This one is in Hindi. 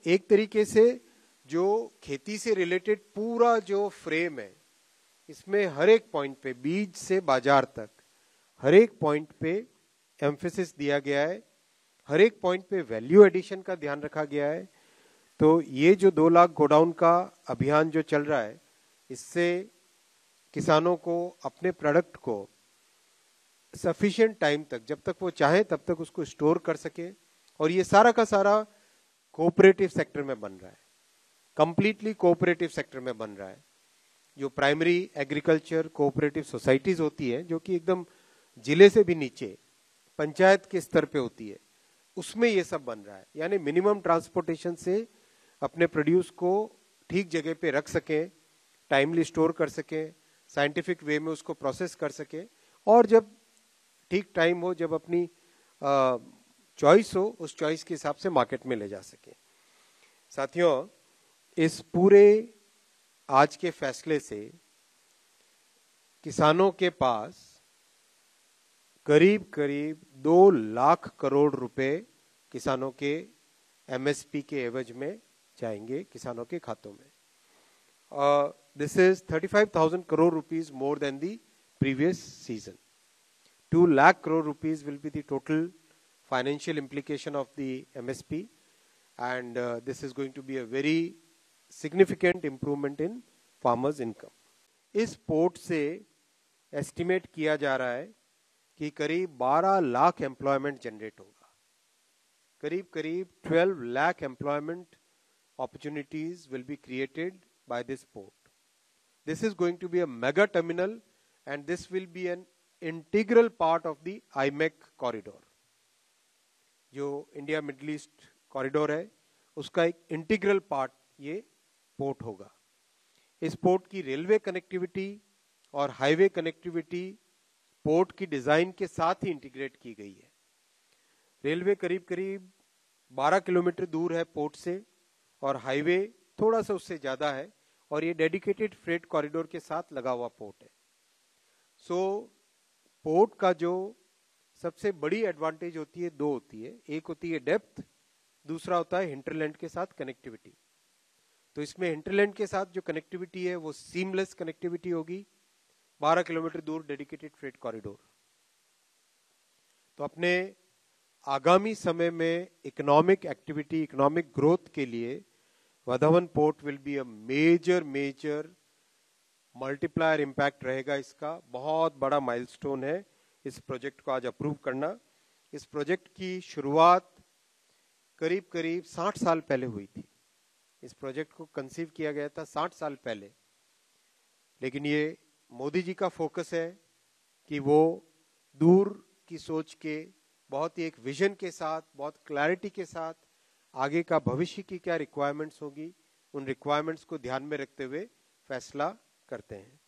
एक तरीके से जो खेती से रिलेटेड पूरा जो फ्रेम है, इसमें हर एक पॉइंट पे, बीज से बाजार तक हर एक पॉइंट पे एम्फेसिस दिया गया है, हर एक पॉइंट पे वैल्यू एडिशन का ध्यान रखा गया है। तो ये जो 2 लाख गोडाउन का अभियान जो चल रहा है, इससे किसानों को अपने प्रोडक्ट को सफिशिएंट टाइम तक, जब तक वो चाहे तब तक उसको स्टोर कर सके। और ये सारा का सारा कोऑपरेटिव सेक्टर में बन रहा है, कंप्लीटली कोऑपरेटिव सेक्टर में बन रहा है। जो प्राइमरी एग्रीकल्चर कोऑपरेटिव सोसाइटीज होती है, जो कि एकदम जिले से भी नीचे पंचायत के स्तर पे होती है, उसमें ये सब बन रहा है। यानी मिनिमम ट्रांसपोर्टेशन से अपने प्रोड्यूस को ठीक जगह पे रख सके, टाइमली स्टोर कर सके, साइंटिफिक वे में उसको प्रोसेस कर सके, और जब ठीक टाइम हो, जब अपनी चॉइस हो, उस चॉइस के हिसाब से मार्केट में ले जा सके। साथियों, इस पूरे आज के फैसले से किसानों के पास करीब करीब 2 लाख करोड़ रुपए किसानों के एमएसपी के एवज में जाएंगे किसानों के खातों में। This is 35,000 crore rupees more than the previous season. 2 lakh crore rupees will be the total financial implication of the MSP, and this is going to be a very significant improvement in farmers' income. इस पोर्ट से एस्टिमेट किया जा रहा है कि करीब 12 लाख एम्प्लॉयमेंट जनरेट होगा, करीब करीब 12 lakh employment opportunities will be created by this port. This is going to be a mega terminal, and this will be an integral part of the IMEC corridor. जो इंडिया मिडिल ईस्ट कॉरिडोर है, उसका एक इंटीग्रल पार्ट ये पोर्ट होगा। इस पोर्ट की रेलवे कनेक्टिविटी और हाईवे कनेक्टिविटी पोर्ट की डिजाइन के साथ ही इंटीग्रेट की गई है। रेलवे करीब करीब 12 किलोमीटर दूर है पोर्ट से, और हाईवे थोड़ा सा उससे ज्यादा है, और ये डेडिकेटेड फ्रेट कॉरिडोर के साथ लगा हुआ पोर्ट है। सो पोर्ट का जो सबसे बड़ी एडवांटेज होती है, 2 होती है। एक होती है डेप्थ, दूसरा होता है हिंटरलैंड के साथ कनेक्टिविटी। तो इसमें हिंटरलैंड के साथ जो कनेक्टिविटी है वो सीमलेस कनेक्टिविटी होगी, 12 किलोमीटर दूर डेडिकेटेड फ्रेट कॉरिडोर। तो अपने आगामी समय में इकोनॉमिक एक्टिविटी, इकोनॉमिक ग्रोथ के लिए Vadhavan port will be a major multiplier impact रहेगा। इसका बहुत बड़ा माइलस्टोन है इस प्रोजेक्ट को आज अप्रूव करना। इस प्रोजेक्ट की शुरुआत करीब करीब 60 साल पहले हुई थी। इस प्रोजेक्ट को कंसीव किया गया था 60 साल पहले, लेकिन ये मोदी जी का फोकस है कि वो दूर की सोच के, बहुत ही एक विजन के साथ, बहुत क्लैरिटी के साथ आगे का भविष्य की क्या रिक्वायरमेंट्स होगी, उन रिक्वायरमेंट्स को ध्यान में रखते हुए फैसला करते हैं।